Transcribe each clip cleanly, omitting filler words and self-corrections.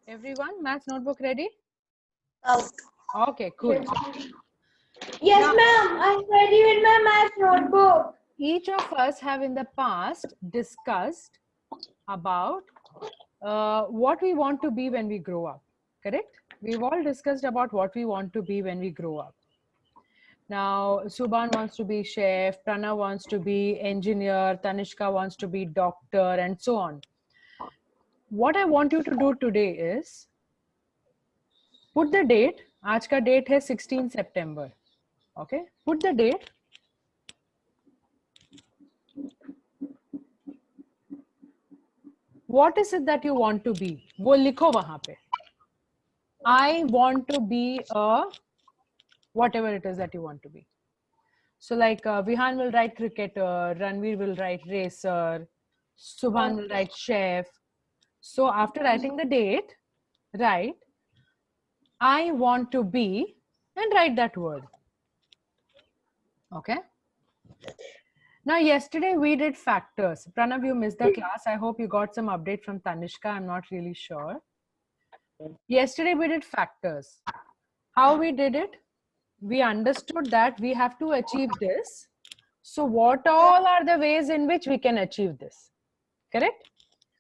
Everyone, maths notebook ready? Out. Okay, cool. Yes, ma'am. I'm ready with my math notebook. Each of us have in the past discussed about what we want to be when we grow up, correct? We've all discussed about what we want to be when we grow up. Now, Subhan wants to be chef, Pranav wants to be engineer, Tanishka wants to be doctor, and so on. What I want you to do today is put the date. आज का date है 16 September. Okay, put the date. What is it that you want to be? वो लिखो वहां पे. I want to be a whatever it is that you want to be. So like Vihan will write cricketer, Ranveer will write racer, Subhan will write chef. So after writing the date, write I want to be and write that word. Okay. Now yesterday we did factors. Pranav, you missed the class. I hope you got some update from Tanishka. I'm not really sure. Yesterday we did factors. How we did it? We understood that we have to achieve this. So what all are the ways in which we can achieve this? Correct?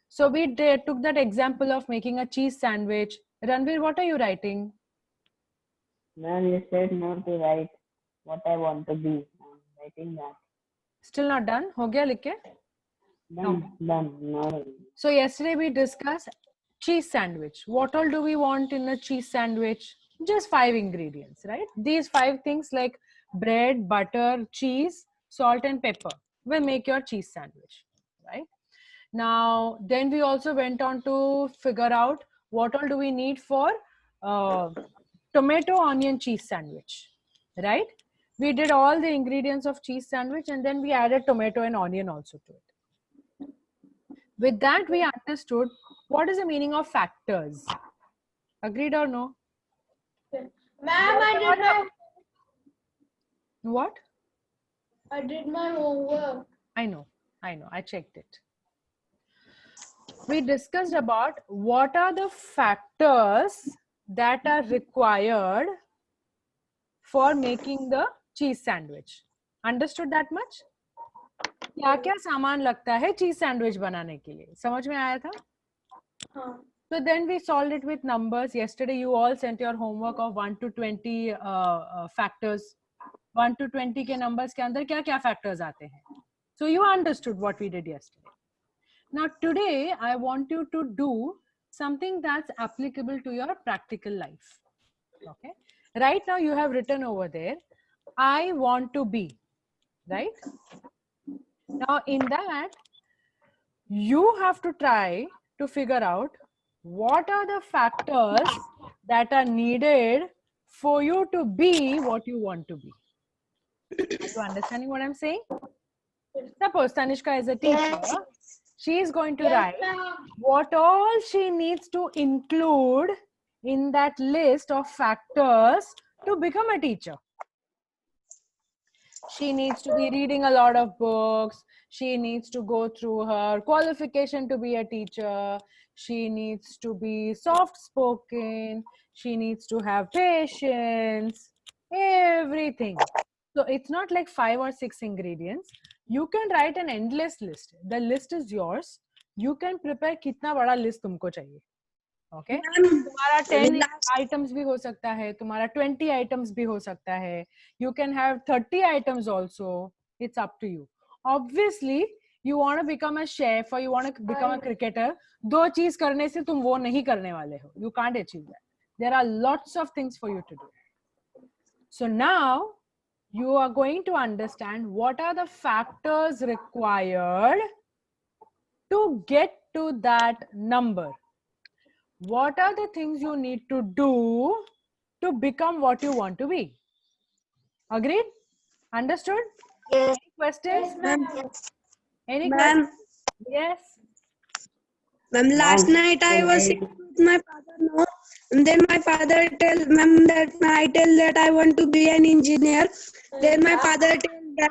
So we took that example of making a cheese sandwich. Ranveer, what are you writing? Ma'am, you said not to write what I want to be. I'm writing that. Still not done? Ho gaya likh ke? Done. No. So yesterday we discussed cheese sandwich. What all do we want in a cheese sandwich? Just 5 ingredients, right? These 5 things like bread, butter, cheese, salt and pepper will make your cheese sandwich, right? Now, then we also went on to figure out what all do we need for tomato onion cheese sandwich, right? We did all the ingredients of cheese sandwich and then we added tomato and onion also to it. With that, we understood what is the meaning of factors. Agreed or no? Ma'am, I did my. What? I did my homework. I know. I checked it. We discussed about what are the factors that are required for making the cheese sandwich. Understood that much? क्या क्या सामान लगता है cheese sandwich बनाने के लिए? समझ में आया था? हाँ. So then we solved it with numbers. Yesterday you all sent your homework of 1 to 20 factors. 1 to 20 के numbers के अंदर क्या क्या factors आते हैं? So you understood what we did yesterday. Now today I want you to do something that's applicable to your practical life. Okay. Right now you have written over there, I want to be, right? Now in that, you have to try to figure out what are the factors that are needed for you to be what you want to be. Are you understanding what I'm saying? Suppose Tanishka is a teacher. She is going to write what all she needs to include in that list of factors to become a teacher. She needs to be reading a lot of books. She needs to go through her qualification to be a teacher. She needs to be soft-spoken. She needs to have patience. Everything. So it's not like 5 or 6 ingredients. You can write an endless list. The list is yours. You can prepare कितना बड़ा list तुमको चाहिए. Okay? तुम्हारा 10 items भी हो सकता है, तुम्हारा 20 items भी हो सकता है. You can have 30 items also. It's up to you. Obviously, you want to become a chef or you want to become a cricketer. दो चीज करने से तुम वो नहीं करने वाले हो. You can't achieve that. There are lots of things for you to do. So now, you are going to understand what are the factors required to get to that number. What are the things you need to do to become what you want to be? Agreed? Understood? Yes. Any questions? Ma'am. Any Ma'am. questions? Yes. Ma'am, last night I was sitting with my father, no, and then my father tell ma'am that I tell that I want to be an engineer. Then my father tell that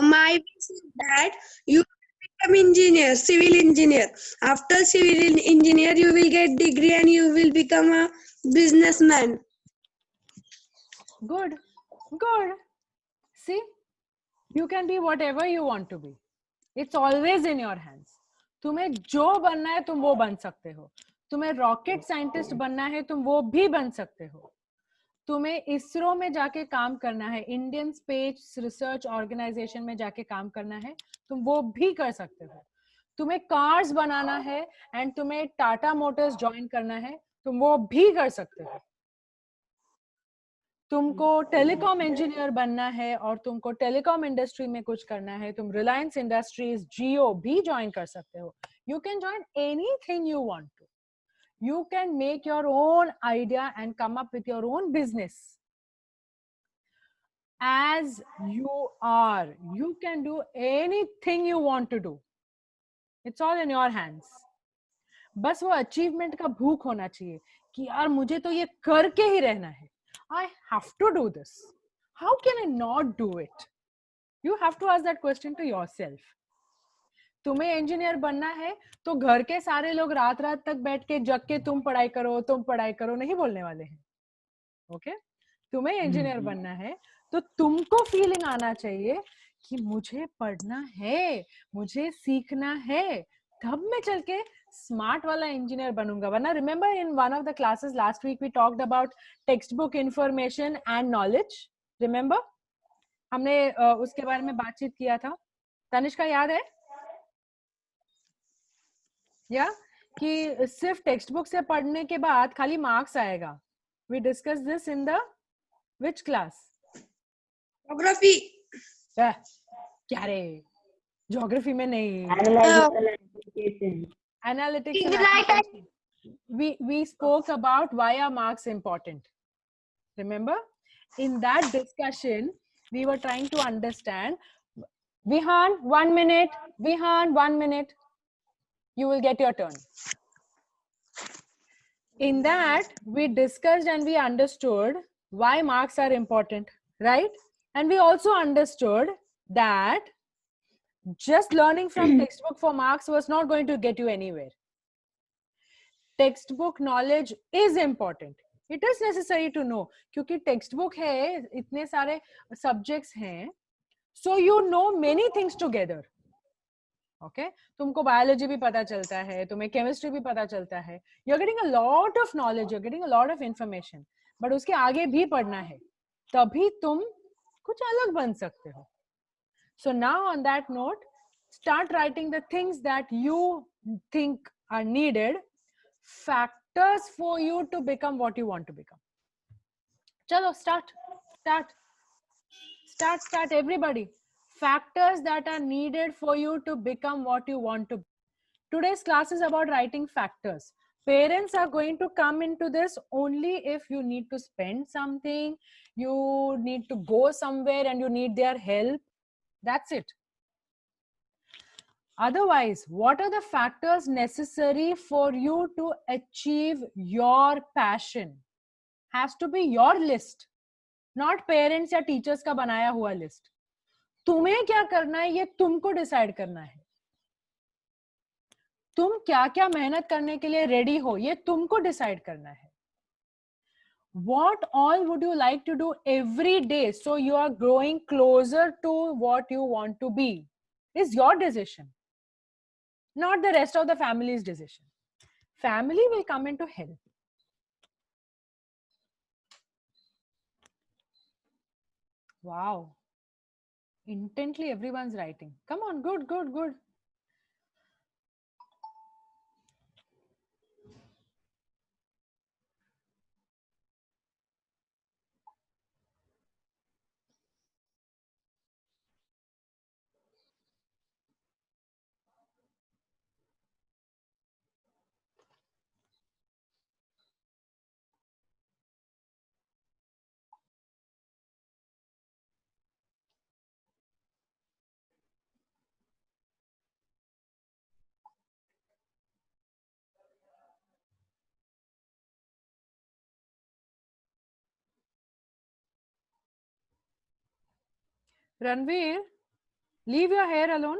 my wish is that you become engineer, civil engineer. After civil engineer, you will get degree and you will become a businessman. Good, good. See, you can be whatever you want to be. It's always in your hands. तुम्हें जो बनना है तुम वो बन सकते हो. तुम्हें रॉकेट साइंटिस्ट बनना है तुम वो भी बन सकते हो. तुम्हें इसरो में जाके काम करना है, इंडियन स्पेस रिसर्च ऑर्गेनाइजेशन में जाके काम करना है, तुम वो भी कर सकते हो. तुम्हें कार्स बनाना है एंड तुम्हें टाटा मोटर्स ज्वाइन करना है, तुम वो भी कर सकते हो. तुमको टेलीकॉम इंजीनियर बनना है और तुमको टेलीकॉम इंडस्ट्री में कुछ करना है, तुम रिलायंस इंडस्ट्रीज, जियो भी ज्वाइन कर सकते हो. You can join anything you want to. You can make your own idea and come up with your own business. As you are, you can do anything you want to do. It's all in your hands. बस वो achievement का भूख होना चाहिए कि यार मुझे तो ये करके ही रहना है. I have to do this. How can I not do it? You have to ask that question to yourself. तुम्हें इंजीनियर बनना है तो घर के सारे लोग रात रात तक बैठ के जग के तुम पढ़ाई करो नहीं बोलने वाले हैं. ओके तुम्हें इंजीनियर बनना है तो तुमको फीलिंग आना चाहिए कि मुझे पढ़ना है, मुझे सीखना है, तब मैं चल के स्मार्ट वाला इंजीनियर बनूंगा. वरना remember in one of the classes last week we talked about textbook information and knowledge. Remember हमने उसके बारे में बातचीत किया था. तनिष्का याद है या कि सिर्फ टेक्स्ट बुक से पढ़ने के बाद खाली मार्क्स आएगा. We discuss this in the which class? Geography. क्या रे ज्योग्राफी में नहीं. Analytical application. Analytics and application. We spoke about why are marks important. Remember in that discussion we were trying to understand. Vihan 1 minute. Vihan 1 minute. You will get your turn. In that we discussed and we understood why marks are important, right? And we also understood that just learning from textbook for marks was not going to get you anywhere. Textbook knowledge is important. It is necessary to know क्योंकि textbook है, इतने सारे subjects हैं, so you know many things together. Okay, तुमको biology भी पता चलता है, तुम्हें chemistry भी पता चलता है. You're getting a lot of knowledge, you're getting a lot of information. But उसके आगे भी पढ़ना है, तभी तुम कुछ अलग बन सकते हो. So now on that note, start writing the things that you think are needed, factors for you to become what you want to become. Chalo, start everybody. Factors that are needed for you to become what you want to be. Today's class is about writing factors. Parents are going to come into this only if you need to spend something, you need to go somewhere and you need their help. That's it. Otherwise, what are the factors necessary for you to achieve your passion? Has to be your list, not parents या teachers का बनाया हुआ list. तुम्हें क्या करना है ये तुमको डिसाइड करना है. तुम क्या क्या मेहनत करने के लिए रेडी हो ये तुमको डिसाइड करना है. What all would you like to do every day so you are growing closer to what you want to be is your decision, not the rest of the family's decision. Family will come in to help. Wow. Intently everyone's writing. Come on, good. Ranveer, leave your hair alone.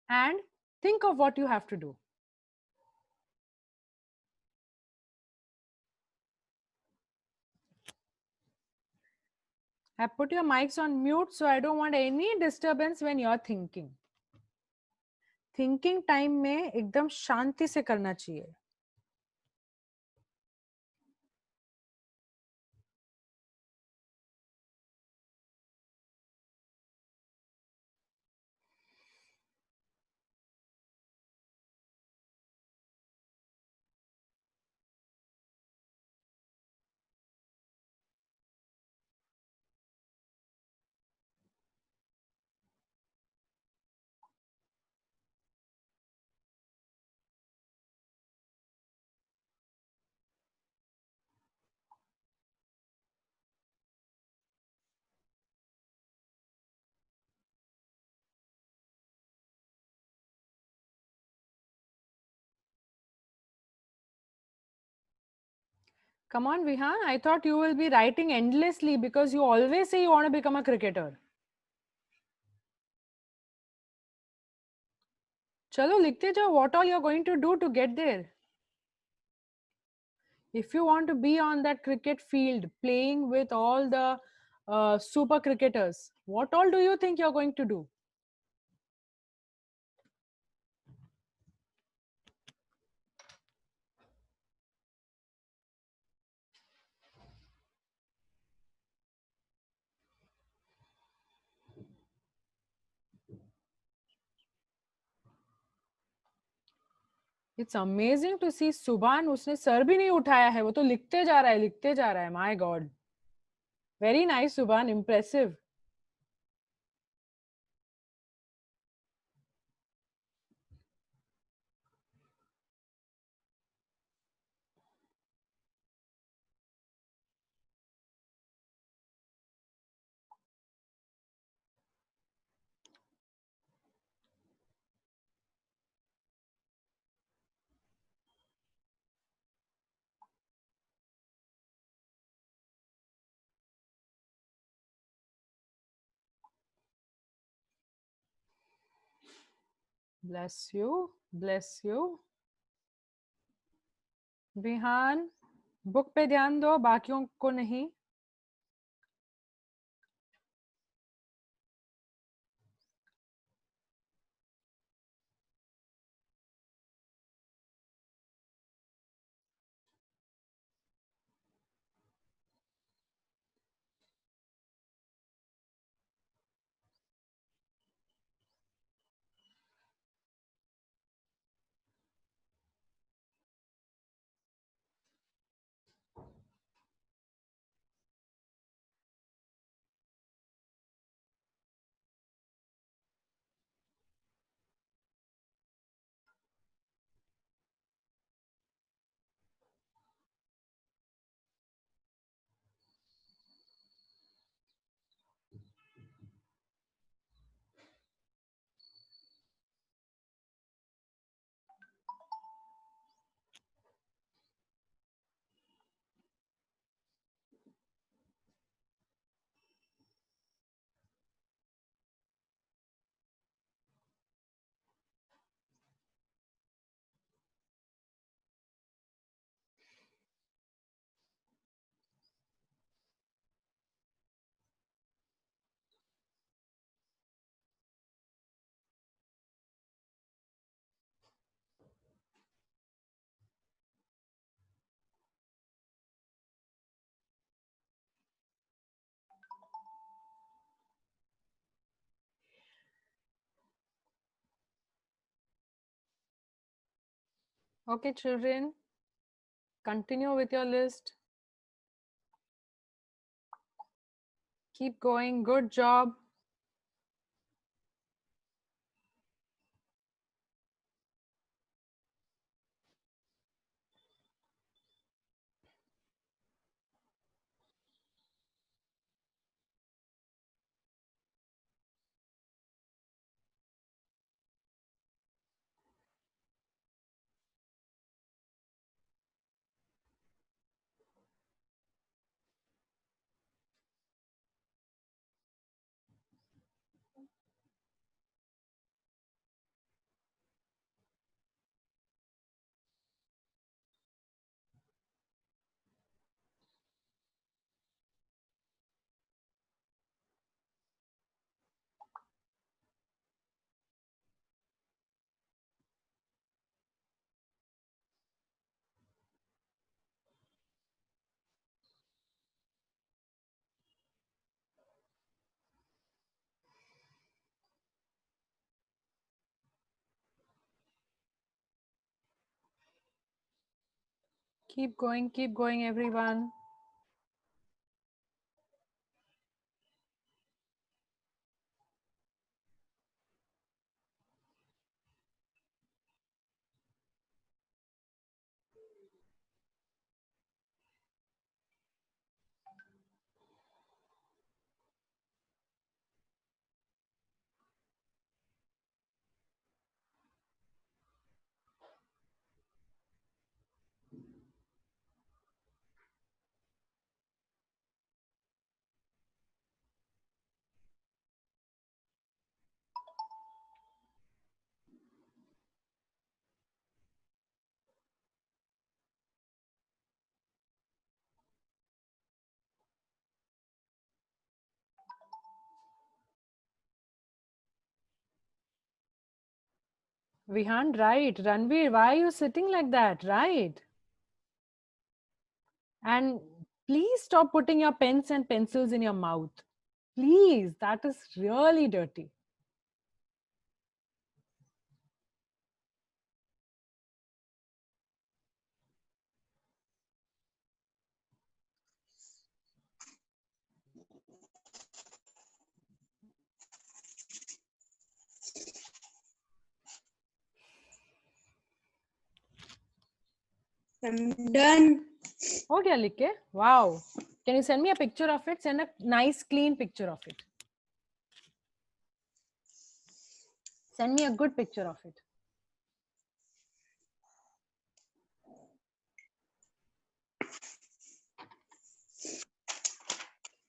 and think of what you have to do. I put your mics on mute, so I don't want any disturbance when you're thinking. Thinking time में एकदम शांति से करना चाहिए. Come on, Vihan. I thought you will be writing endlessly because you always say you want to become a cricketer. Chalo, likhte jao what all you're going to do to get there. If you want to be on that cricket field playing with all the super cricketers, what all do you think you're going to do? It's amazing to see Subhan. उसने sir भी नहीं उठाया है, वो तो लिखते जा रहा है. My God. Very nice, Subhan. Impressive. Bless you. Bless you. Vihaan, book पे ध्यान दो, बाकियों को नहीं. Okay, children, continue with your list. Keep going. Good job. keep going, everyone. Vihan, right. Ranveer, why are you sitting like that? Right. And please stop putting your pens and pencils in your mouth. Please, that is really dirty. I'm done. Oh, gaya likh ke? Wow. Can you send me a picture of it? Send a nice, clean picture of it. Send me a good picture of it.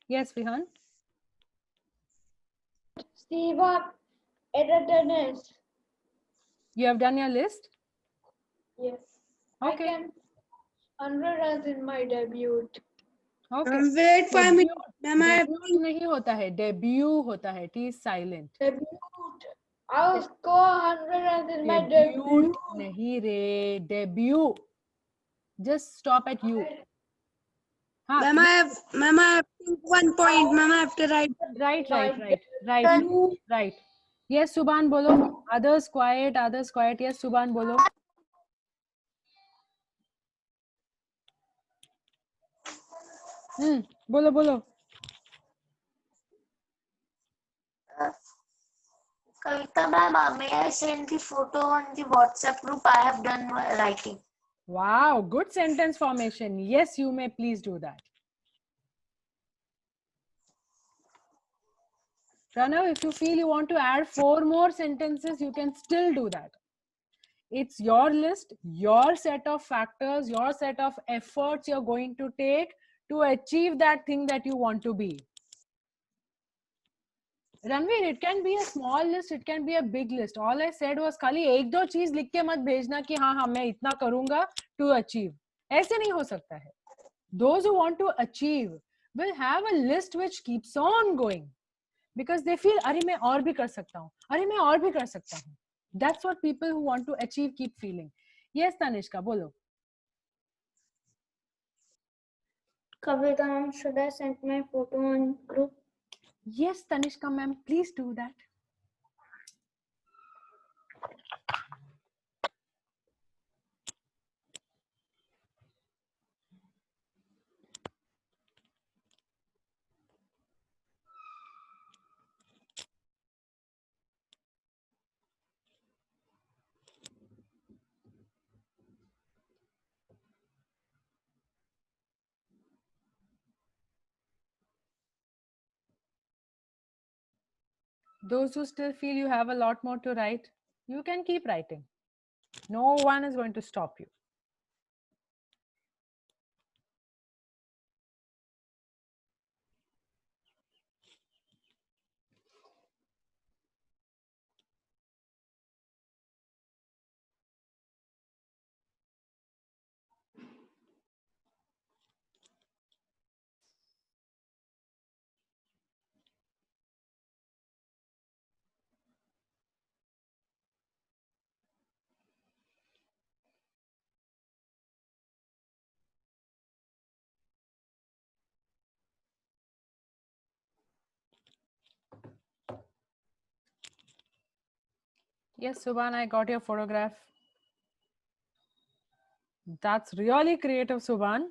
Yes, Vihan. Steve, edited. You have done your list? Yes. Okay. I can 100 runs in my debut. Okay. Wait for me. Debut नहीं होता है, debut होता है. T is silent. Debut. I'll score 100 runs in my debut. Debut नहीं रे, debut. Just stop at you. हाँ, Ma'am, I have 1 point. Ma'am, I have to write. right. Yes, Subhan bolo. Others quiet. Yes, Subhan bolo. Bolo. Kavita ma'am, may I send the photo on the WhatsApp group? I have done writing. Wow, good sentence formation. Yes, you may please do that. Pranav, if you feel you want to add 4 more sentences, you can still do that. It's your list, your set of factors, your set of efforts you're going to take to achieve that thing that you want to be. Ranveer, it can be a small list, it can be a big list. All I said was खाली एक दो चीज लिख के मत भेजना कि हाँ मैं इतना करूंगा to achieve. ऐसे नहीं हो सकता है. Those who want to achieve will have a list which keeps on going because they feel अरे मैं और भी कर सकता हूँ, अरे मैं और भी कर सकता हूँ. That's what people who want to achieve keep feeling. Yes, Tanishka, bolo. Kavita ma'am, should I send my photo on group? Yes, Tanishka ma'am, please do that. Those who still feel you have a lot more to write, you can keep writing. No one is going to stop you. Yes, Subhan, I got your photograph. That's really creative, Subhan.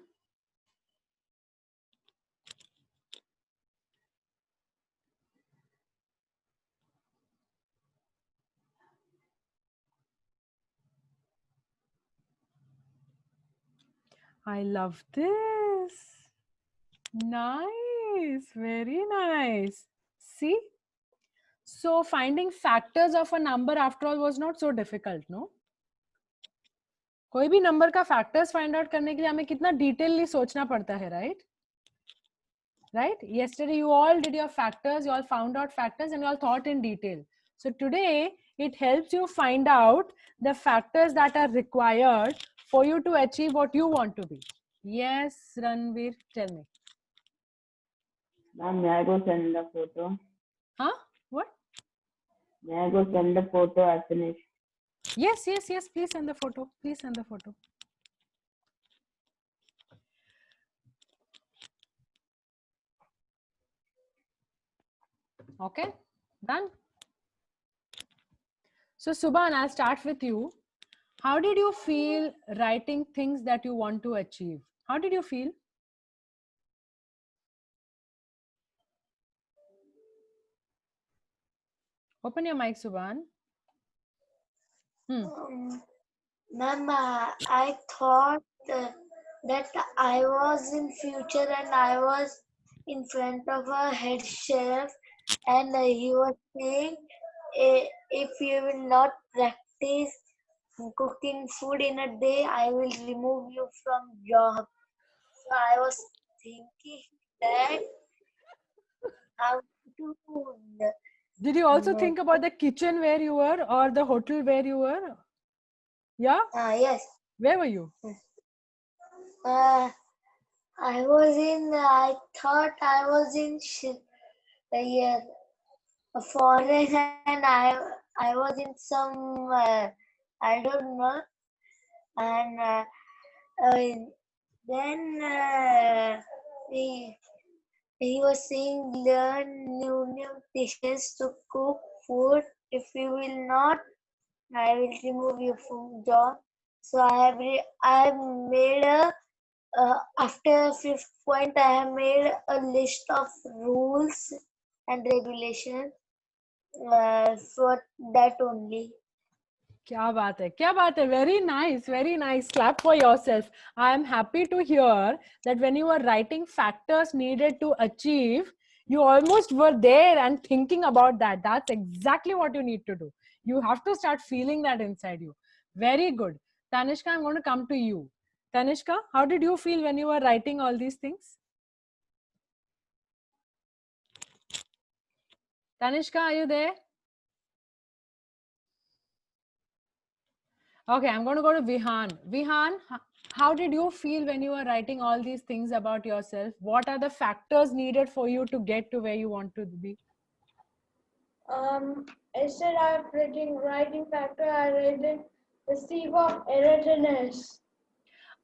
I love this. Nice, very nice. See? So finding factors of a number after all was not so difficult, no? कोई भी number का factors find out करने के लिए हमें कितना detailed सोचना पड़ता है, right? Right? Yesterday you all did your factors, you all found out factors and you all thought in detail. So today it helps you find out the factors that are required for you to achieve what you want to be. Yes, Ranveer, tell me. Ma'am, may I go send the photo? Huh? What? May I go send the photo? I finished. Yes, yes, yes. Please send the photo. Please send the photo. Okay, done. So Subhan, I'll start with you. How did you feel writing things that you want to achieve? How did you feel? Open your mic, Subhan. Ma'am, I thought that I was in future and I was in front of a head chef, and he was saying, if you will not practice cooking food in a day, I will remove you from job. So I was thinking that how to. Did you also No. think about the kitchen where you were or the hotel where you were? Yeah? Yes. Where were you? I thought I was in a forest, and I was in some, I don't know, and then he was saying, learn new dishes to cook food. If you will not, I will remove you from job. So I have made a after fifth point, I have made a list of rules and regulations for that only. क्या बात है, क्या बात है. Very nice, very nice. Clap for yourself. I am happy to hear that when you were writing factors needed to achieve, you almost were there and thinking about that. That's exactly what you need to do. You have to start feeling that inside you. Very good. Tanishka, I'm going to come to you. Tanishka, how did you feel when you were writing all these things? Tanishka, are you there? Okay, I'm going to go to Vihan. Vihan, how did you feel when you were writing all these things about yourself? What are the factors needed for you to get to where you want to be? Instead of writing factor, I rated the C of readiness.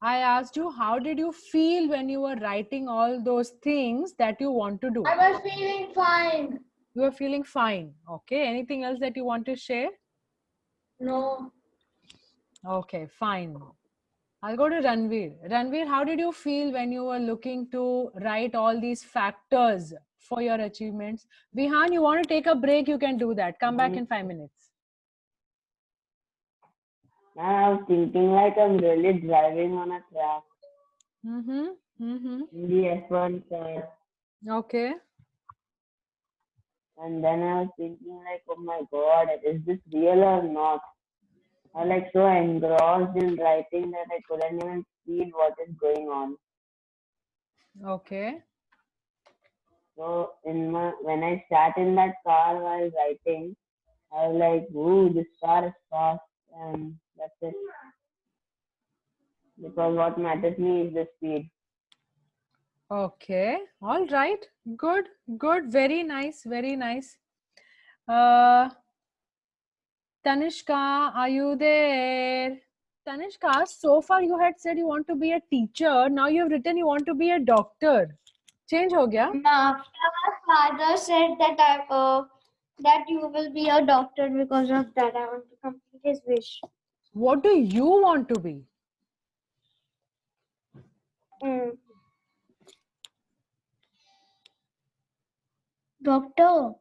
I asked you, how did you feel when you were writing all those things that you want to do? I was feeling fine. You were feeling fine. Okay, anything else that you want to share? No. Okay, fine. I'll go to Ranveer. Ranveer, how did you feel when you were looking to write all these factors for your achievements? Vihan, you want to take a break? You can do that. Come back in 5 minutes. I was thinking like I'm really driving on a track In in the F1 car. Okay. And then I was thinking like, oh my God, is this real or not? I was like so engrossed in writing that I couldn't even see what is going on. Okay. So when I sat in that car while writing, I was like, ooh, this car is fast, and that's it. Because what matters me is the speed. Okay. All right. Good. Good. Very nice. Very nice. Tanishka, are you there? Tanishka, so far you had said you want to be a teacher. Now you've written you want to be a doctor. Change ho gaya? My father said that you will be a doctor. Because of that, I want to complete his wish. What do you want to be? Doctor.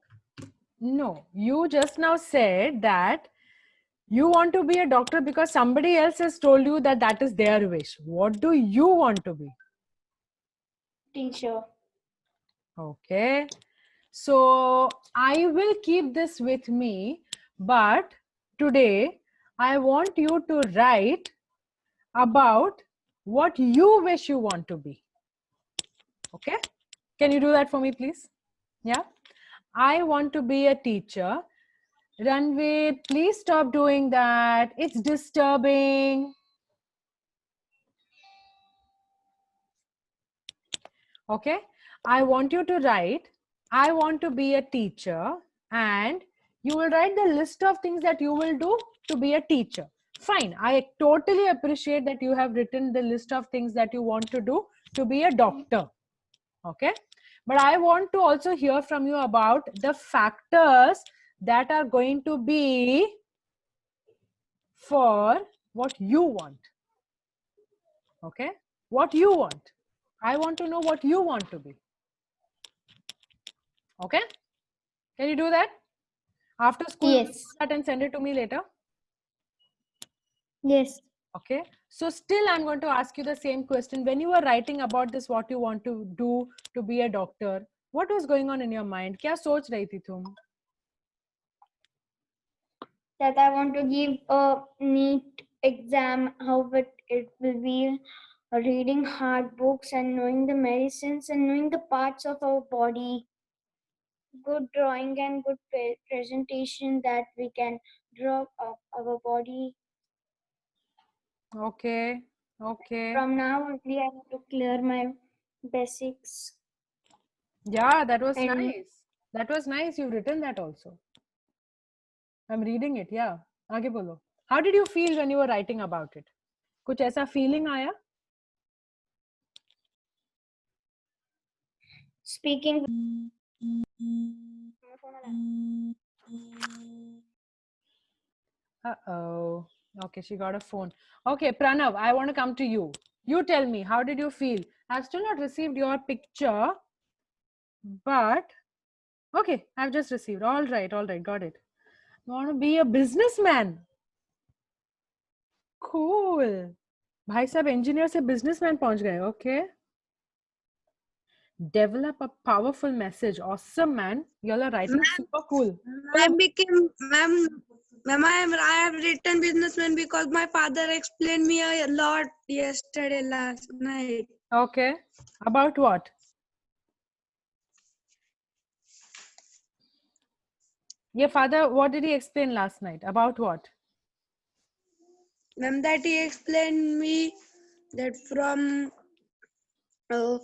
No, you just now said that you want to be a doctor because somebody else has told you that that is their wish. What do you want to be? Teacher. Okay. So I will keep this with me, but today I want you to write about what you wish you want to be. Okay. Can you do that for me, please? Yeah. I want to be a teacher. Ranveer, please stop doing that. It's disturbing. Okay. I want you to write, I want to be a teacher, and you will write the list of things that you will do to be a teacher. Fine. I totally appreciate that you have written the list of things that you want to do to be a doctor. Okay. But I want to also hear from you about the factors that are going to be for what you want. Okay. What you want. I want to know what you want to be. Okay. Can you do that? After school, Yes. do that and send it to me later. Yes. Okay. So still I'm going to ask you the same question. When you were writing about this, what you want to do to be a doctor, what was going on in your mind? क्या सोच रही थी तुम? That I want to give a neat exam, how it will be reading hard books and knowing the medicines and knowing the parts of our body. Good drawing and good presentation that we can draw of our body. Okay. Okay. From now only I have to clear my basics. Yeah, that was And- nice. That was nice. You've written that also. I'm reading it. Yeah. आगे बोलो. How did you feel when you were writing about it? कुछ ऐसा feeling आया? Speaking. Uh-oh. Okay, she got a phone. Okay, Pranav, I want to come to you. You tell me, how did you feel? I've still not received your picture, but okay, I've just received. All right, got it. You want to be a businessman? Cool. भाई साहब engineer से businessman पहुंच गए. Okay. Develop a powerful message. Awesome, man. Y'all are writing super cool. I have written businessman because my father explained me a lot yesterday last night. Okay. About what? Your father, what did he explain last night? About what? Ma'am, that he explained me that from we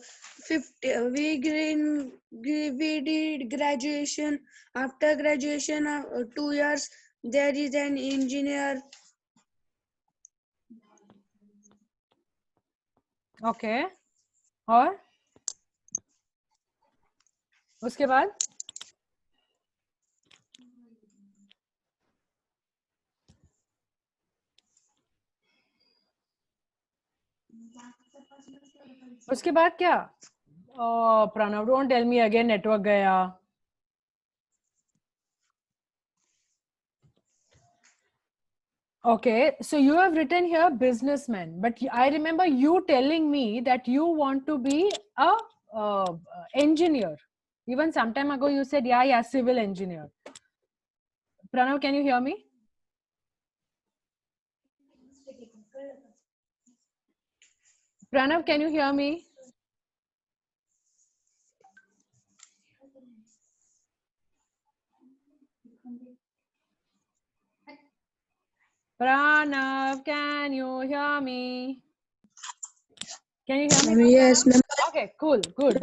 did graduation. After graduation, 2 years, there is an engineer. Okay. और उसके बाद उसके बाद क्या? Oh, Pranav, don't tell me again network गया. Okay, so you have written here businessman, but I remember you telling me that you want to be a engineer. Even some time ago you said, yeah, civil engineer. Pranav, can you hear me? Pranav, can you hear me? Pranav, can you hear me? Can you hear me? Yes, ma'am. Okay, cool, good.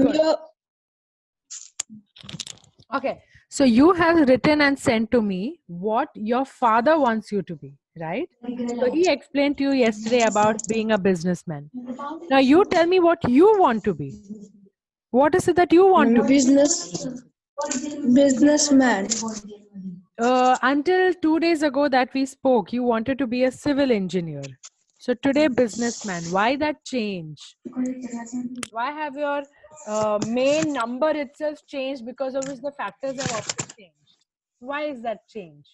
Okay, so you have written and sent to me what your father wants you to be, right? So he explained to you yesterday about being a businessman. Now you tell me what you want to be. What is it that you want to be? Businessman. Until 2 days ago that we spoke, you wanted to be a civil engineer. So today, businessman, why that change? Why have your main number itself changed, because of which the factors have also changed? Why is that change?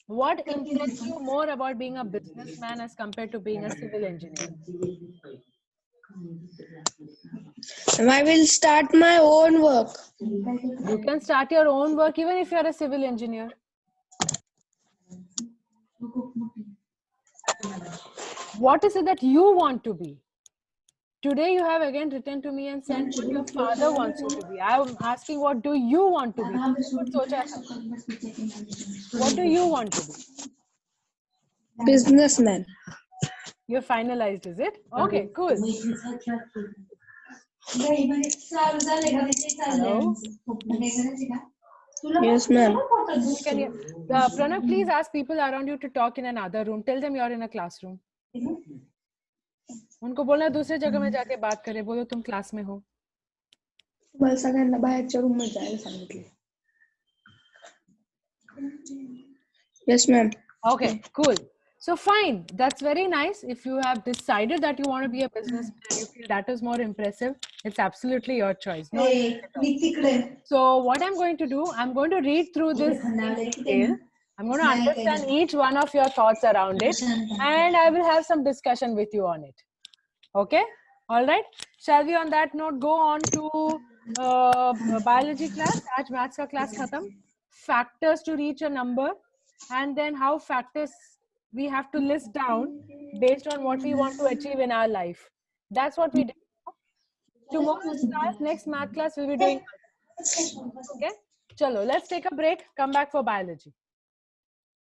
What interests you more about being a businessman as compared to being a civil engineer? I will start my own work. You can start your own work even if you're a civil engineer. What is it that you want to be? Today you have again written to me and said what your father wants you to be. I am asking, what do you want to be? What do you want to be? Businessman. You're finalized, is it? Okay, cool. Hello? Yes, ma'am. Can you, Pranav, please ask people around you to talk in another room. Tell them you're in a classroom. उनको बोलना दूसरे जगह में जाके बात करे, बोलो तुम क्लास में हो. मला सगळ्यांना बाहेरच्या रूम मध्ये जायला सांगितले. Yes, ma'am. Okay, cool. So fine, that's very nice. If you have decided that you want to be a businessman and you feel that is more impressive, it's absolutely your choice. No issue at all. So what I'm going to do, I'm going to read through this in detail. I'm going to understand each one of your thoughts around it, and I will have some discussion with you on it. Okay? All right. Shall we on that note go on to biology class? आज maths का class खत्म. Factors to reach a number, and then how factors we have to list down based on what we want to achieve in our life. That's what we did. Tomorrow's class, next math class, we'll be doing. Okay? Chalo, let's take a break. Come back for biology.